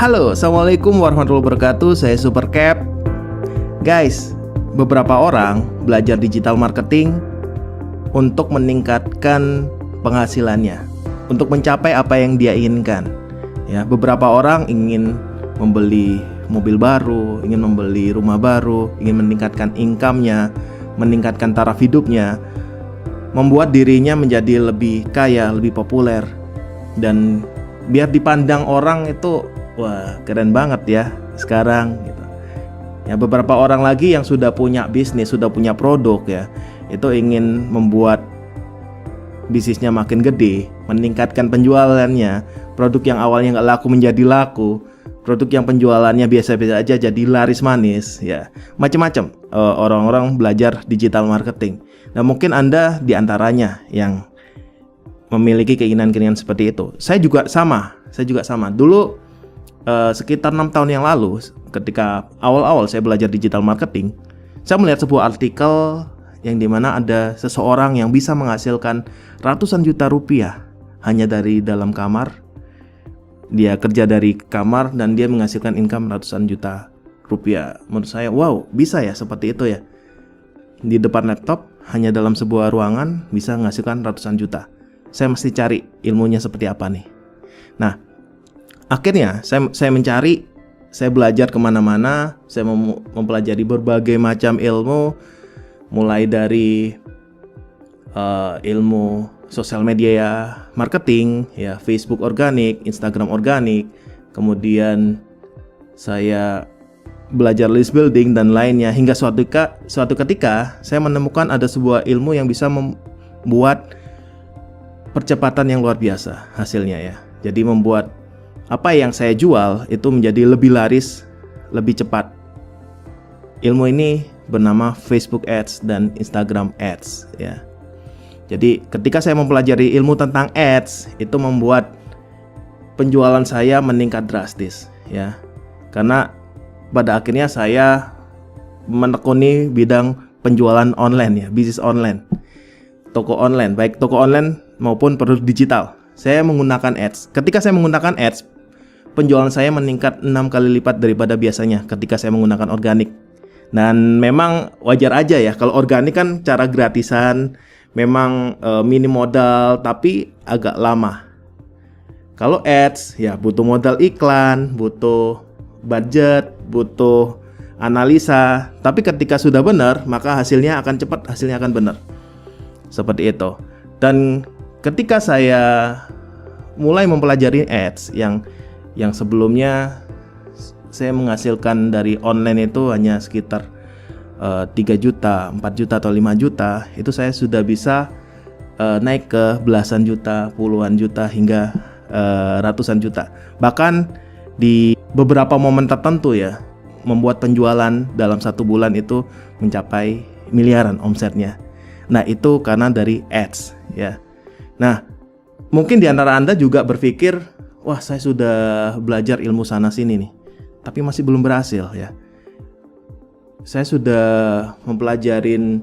Halo, Assalamualaikum warahmatullahi wabarakatuh. Saya Super Cap. Guys, beberapa orang belajar digital marketing untuk meningkatkan penghasilannya, untuk mencapai apa yang dia inginkan. Ya, beberapa orang ingin membeli mobil baru, ingin membeli rumah baru, ingin meningkatkan income-nya, meningkatkan taraf hidupnya, membuat dirinya menjadi lebih kaya, lebih populer, dan biar dipandang orang itu wah keren banget ya sekarang gitu. Ya, beberapa orang lagi yang sudah punya bisnis, sudah punya produk ya, itu ingin membuat bisnisnya makin gede, meningkatkan penjualannya. Produk yang awalnya nggak laku menjadi laku, produk yang penjualannya biasa-biasa aja jadi laris manis ya. Macam-macam orang-orang belajar digital marketing. Nah, mungkin Anda diantaranya yang memiliki keinginan-keinginan seperti itu. Saya juga sama. Dulu sekitar 6 tahun yang lalu, ketika awal-awal saya belajar digital marketing, saya melihat sebuah artikel yang dimana ada seseorang yang bisa menghasilkan ratusan juta rupiah hanya dari dalam kamar. Dia kerja dari kamar dan dia menghasilkan income ratusan juta rupiah. Menurut saya, wow, bisa ya seperti itu ya. Di depan laptop, hanya dalam sebuah ruangan bisa menghasilkan ratusan juta. Saya mesti cari ilmunya seperti apa nih. Nah, akhirnya saya mencari, saya belajar kemana-mana, saya mempelajari berbagai macam ilmu, mulai dari ilmu sosial media marketing, ya, Facebook organik, Instagram organik, kemudian saya belajar list building dan lainnya, hingga suatu ketika saya menemukan ada sebuah ilmu yang bisa membuat percepatan yang luar biasa hasilnya ya. Jadi membuat apa yang saya jual itu menjadi lebih laris, lebih cepat. Ilmu ini bernama Facebook Ads dan Instagram Ads ya. Jadi ketika saya mempelajari ilmu tentang ads, itu membuat penjualan saya meningkat drastis ya. Karena pada akhirnya saya menekuni bidang penjualan online ya, bisnis online. Toko online, baik toko online maupun produk digital. Saya menggunakan ads. Ketika saya menggunakan ads, penjualan saya meningkat 6 kali lipat daripada biasanya ketika saya menggunakan organik. Dan memang wajar aja ya, kalau organik kan cara gratisan, memang minim modal tapi agak lama. Kalau ads ya butuh modal iklan, butuh budget, butuh analisa. Tapi ketika sudah benar, maka hasilnya akan cepat, hasilnya akan benar. Seperti itu. Dan ketika saya mulai mempelajari ads yang sebelumnya saya menghasilkan dari online itu hanya sekitar 3 juta, 4 juta atau 5 juta, itu saya sudah bisa naik ke belasan juta, puluhan juta hingga ratusan juta. Bahkan di beberapa momen tertentu ya, membuat penjualan dalam 1 bulan itu mencapai miliaran omsetnya. Nah, itu karena dari ads ya. Nah, mungkin di antara Anda juga berpikir, wah, saya sudah belajar ilmu sana sini nih, tapi masih belum berhasil ya. Saya sudah mempelajarin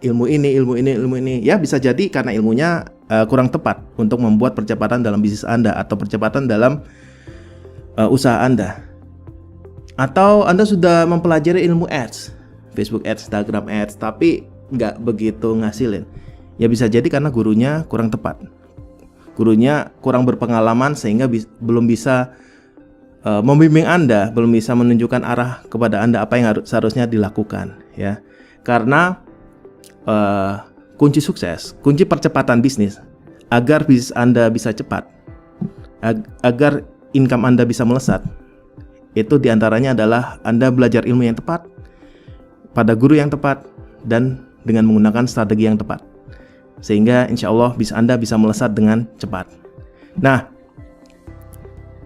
ilmu ini. Ya, bisa jadi karena ilmunya kurang tepat untuk membuat percepatan dalam bisnis Anda atau percepatan dalam usaha Anda. Atau Anda sudah mempelajari ilmu ads, Facebook ads, Instagram ads, tapi nggak begitu ngasilin. Ya, bisa jadi karena gurunya kurang tepat. Gurunya kurang berpengalaman sehingga belum bisa membimbing Anda, belum bisa menunjukkan arah kepada Anda apa yang seharusnya dilakukan ya. Karena kunci sukses, kunci percepatan bisnis agar bisnis Anda bisa cepat, agar income Anda bisa melesat, itu diantaranya adalah Anda belajar ilmu yang tepat, pada guru yang tepat, dan dengan menggunakan strategi yang tepat, sehingga insya Allah bisnis Anda bisa melesat dengan cepat. Nah,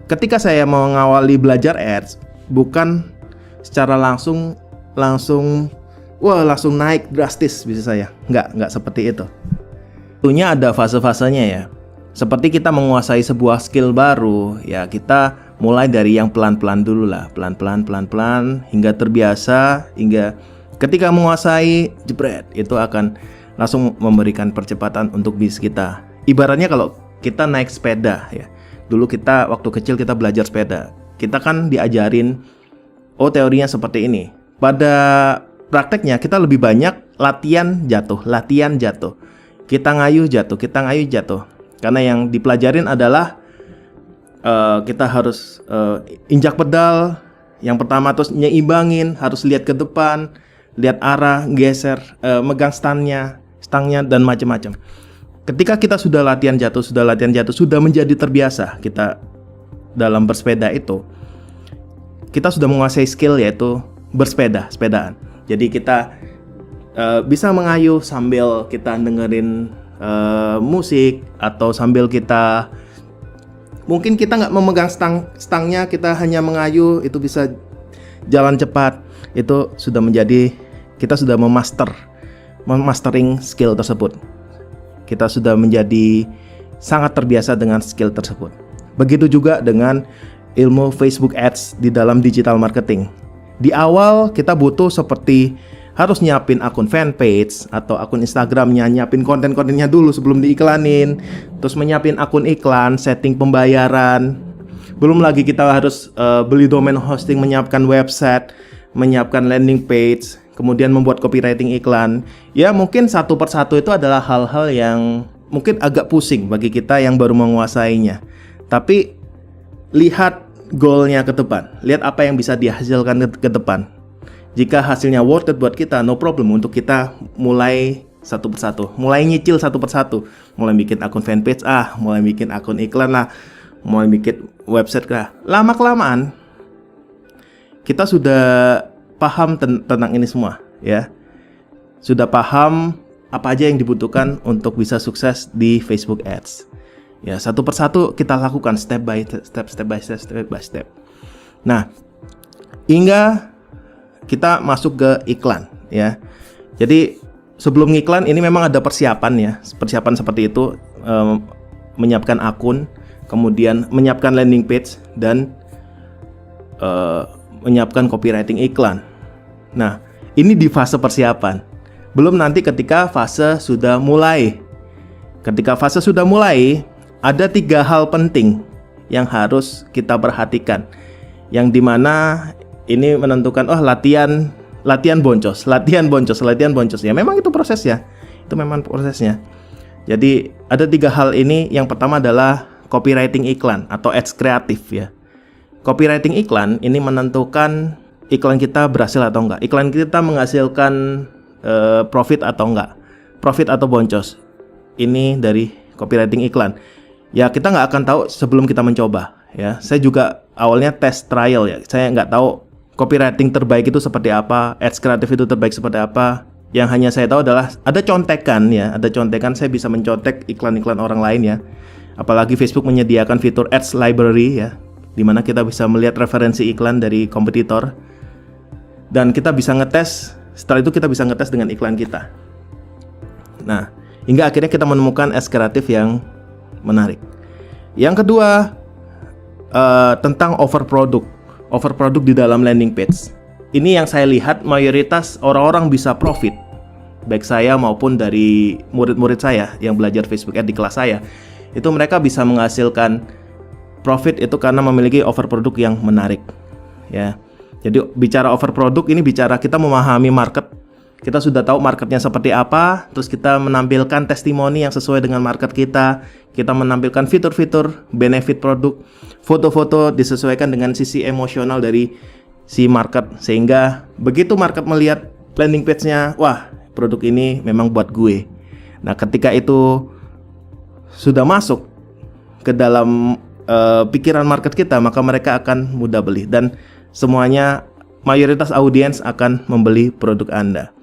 ketika saya mengawali belajar ads, bukan secara langsung naik drastis bisnis saya. Nggak seperti itu. Tentunya ada fase-fasenya ya. Seperti kita menguasai sebuah skill baru, ya kita mulai dari yang pelan-pelan dulu lah, pelan-pelan hingga terbiasa, hingga ketika menguasai, jebret, itu akan langsung memberikan percepatan untuk bisnis kita. Ibaratnya kalau kita naik sepeda ya. Dulu kita waktu kecil kita belajar sepeda. kita kan diajarin, oh teorinya seperti ini. Pada prakteknya kita lebih banyak latihan jatuh. Kita ngayuh jatuh. Karena yang dipelajarin adalah kita harus injak pedal yang pertama, terus nyimbangin, harus lihat ke depan, lihat arah, geser, megang stangnya dan macam-macam. Ketika kita sudah latihan jatuh, sudah menjadi terbiasa kita dalam bersepeda itu, kita sudah menguasai skill yaitu sepedaan. Jadi kita bisa mengayuh sambil kita dengerin musik, atau sambil kita mungkin kita nggak memegang stangnya, kita hanya mengayuh, itu bisa jalan cepat. Itu sudah menjadi, kita sudah memastering skill tersebut. Kita sudah menjadi sangat terbiasa dengan skill tersebut. Begitu juga dengan ilmu Facebook Ads di dalam digital marketing. Di awal kita butuh seperti harus nyiapin akun fanpage atau akun Instagramnya, nyiapin konten-kontennya dulu sebelum diiklanin, terus menyiapin akun iklan, setting pembayaran. Belum lagi kita harus beli domain hosting, menyiapkan website, menyiapkan landing page, kemudian membuat copywriting iklan. Ya mungkin satu persatu itu adalah hal-hal yang mungkin agak pusing bagi kita yang baru menguasainya. Tapi lihat goalnya ke depan, lihat apa yang bisa dihasilkan ke depan. Jika hasilnya worth it buat kita, no problem untuk kita mulai satu persatu, mulai nyicil satu persatu, mulai bikin akun fanpage mulai bikin akun iklan mulai bikin website Lama kelamaan kita sudah paham tentang ini semua, ya. Sudah paham apa aja yang dibutuhkan untuk bisa sukses di Facebook Ads. Ya, satu persatu kita lakukan step by step. Nah, hingga kita masuk ke iklan, ya. Jadi sebelum ngiklan ini memang ada persiapan seperti itu, menyiapkan akun, kemudian menyiapkan landing page, dan menyiapkan copywriting iklan. Nah, ini di fase persiapan. Belum nanti ketika fase sudah mulai. Ketika fase sudah mulai, ada 3 hal penting yang harus kita perhatikan, yang dimana ini menentukan latihan boncos. Ya memang itu prosesnya. Jadi ada 3 hal ini. Yang pertama adalah copywriting iklan atau ads kreatif, ya. Copywriting iklan ini menentukan iklan kita berhasil atau enggak. Iklan kita menghasilkan profit atau enggak. Profit atau boncos. Ini dari copywriting iklan. Ya kita nggak akan tahu sebelum kita mencoba, ya. Saya juga awalnya test trial, ya. Saya nggak tahu copywriting terbaik itu seperti apa, ads kreatif itu terbaik seperti apa. Yang hanya saya tahu adalah ada contekan, ya. Ada contekan, saya bisa mencontek iklan-iklan orang lain, ya. Apalagi Facebook menyediakan fitur ads library, ya, dimana kita bisa melihat referensi iklan dari kompetitor. Dan kita bisa ngetes, setelah itu kita bisa ngetes dengan iklan kita. Nah, hingga akhirnya kita menemukan ads kreatif yang menarik. Yang kedua, tentang overproduct di dalam landing page. Ini yang saya lihat mayoritas orang-orang bisa profit, baik saya maupun dari murid-murid saya yang belajar Facebook Ads di kelas saya. Itu mereka bisa menghasilkan profit itu karena memiliki overproduct yang menarik, ya. Jadi bicara overproduct ini bicara kita memahami market. Kita sudah tahu marketnya seperti apa, terus kita menampilkan testimoni yang sesuai dengan market kita. Kita menampilkan fitur-fitur, benefit produk, foto-foto disesuaikan dengan sisi emosional dari si market. Sehingga begitu market melihat landing page-nya, wah produk ini memang buat gue. Nah ketika itu sudah masuk ke dalam pikiran market kita, maka mereka akan mudah beli. Dan semuanya, mayoritas audiens akan membeli produk Anda,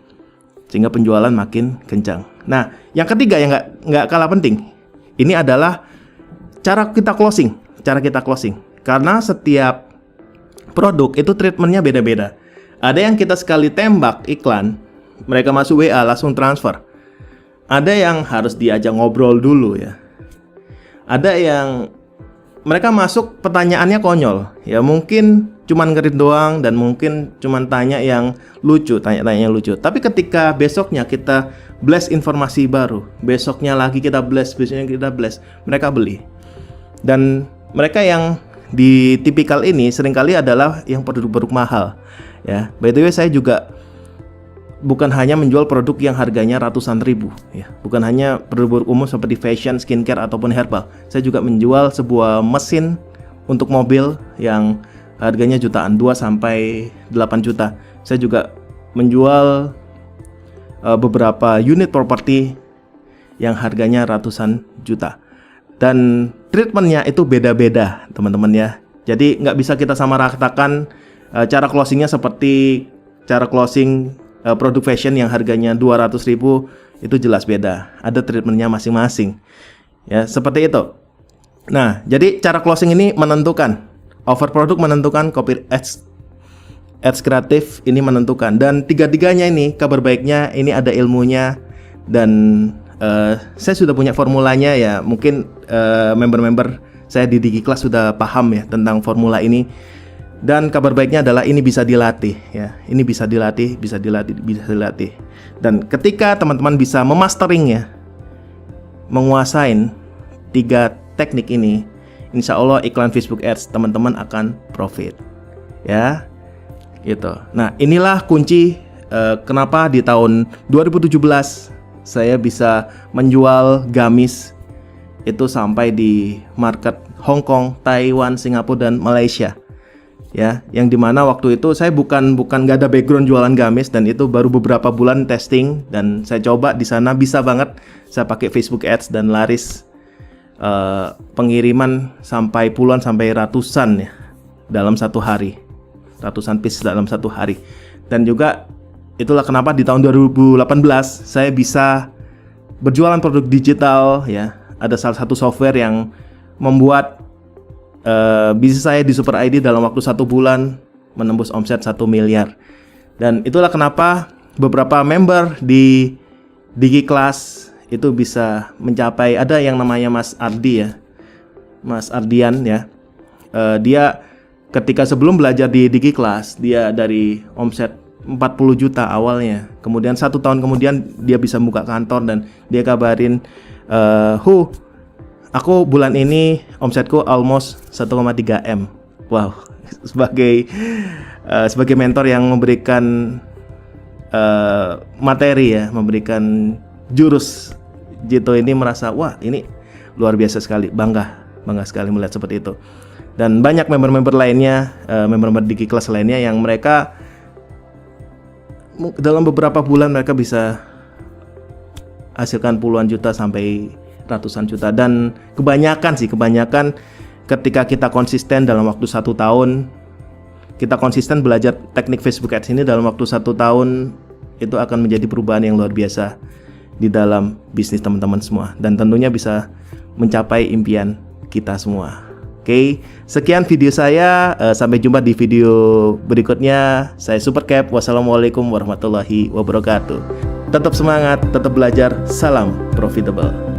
sehingga penjualan makin kencang. Nah, yang ketiga yang nggak kalah penting, ini adalah cara kita closing. Karena setiap produk itu treatmentnya beda-beda. Ada yang kita sekali tembak iklan, mereka masuk WA langsung transfer. Ada yang harus diajak ngobrol dulu, ya. Ada yang mereka masuk pertanyaannya konyol, ya mungkin cuman ngerit doang dan mungkin cuman tanya yang lucu. Tapi ketika besoknya kita blast informasi baru, besoknya kita blast, mereka beli. Dan mereka yang di tipikal ini seringkali adalah yang produk-produk mahal ya. By the way, saya juga bukan hanya menjual produk yang harganya ratusan ribu ya. Bukan hanya produk-produk umum seperti fashion, skincare ataupun herbal. Saya juga menjual sebuah mesin untuk mobil yang harganya jutaan, 2 sampai 8 juta. Saya juga menjual beberapa unit properti yang harganya ratusan juta. Dan treatmentnya itu beda-beda teman-teman ya. Jadi nggak bisa kita sama ratakan cara closingnya seperti cara closing produk fashion yang harganya 200 ribu. Itu jelas beda. Ada treatmentnya masing-masing ya, seperti itu. Nah, jadi cara closing ini menentukan, offer produk menentukan, copy ads kreatif ini menentukan. Dan tiga-tiganya ini kabar baiknya ini ada ilmunya. Dan saya sudah punya formulanya ya. Mungkin member-member saya di DigiClass sudah paham ya tentang formula ini. Dan kabar baiknya adalah ini bisa dilatih ya. Ini bisa dilatih, bisa dilatih. Dan ketika teman-teman bisa memasterinya, menguasain 3 teknik ini, insya Allah iklan Facebook Ads teman-teman akan profit ya. Gitu. Nah, inilah kunci kenapa di tahun 2017 saya bisa menjual gamis itu sampai di market Hong Kong, Taiwan, Singapura dan Malaysia. Ya, yang dimana waktu itu saya bukan gak ada background jualan gamis, dan itu baru beberapa bulan testing dan saya coba di sana bisa banget. Saya pakai Facebook Ads dan laris pengiriman sampai puluhan sampai ratusan ya dalam satu hari. Ratusan piece dalam satu hari. Dan juga itulah kenapa di tahun 2018 saya bisa berjualan produk digital ya. Ada salah satu software yang membuat bisnis saya di Super ID dalam waktu 1 bulan menembus omset 1 miliar. Dan itulah kenapa beberapa member di DigiClass itu bisa mencapai, ada yang namanya Mas Ardi ya, Mas Ardian ya. Dia ketika sebelum belajar di DigiClass, dia dari omset 40 juta awalnya. Kemudian 1 tahun kemudian dia bisa buka kantor dan dia kabarin, aku bulan ini omsetku almost 1,3 M. Wow, sebagai mentor yang memberikan materi ya, memberikan jurus, Jito ini merasa wah ini luar biasa sekali, bangga sekali melihat seperti itu. Dan banyak member-member lainnya, member-member DigiClass lainnya yang mereka dalam beberapa bulan mereka bisa hasilkan puluhan juta sampai ratusan juta. Dan kebanyakan ketika kita konsisten dalam waktu 1 tahun, kita konsisten belajar teknik Facebook Ads ini dalam waktu 1 tahun, itu akan menjadi perubahan yang luar biasa di dalam bisnis teman-teman semua, dan tentunya bisa mencapai impian kita semua. Oke, sekian video saya. Sampai jumpa di video berikutnya. Saya Supercap. Wassalamualaikum warahmatullahi wabarakatuh. Tetap semangat, tetap belajar. Salam profitable.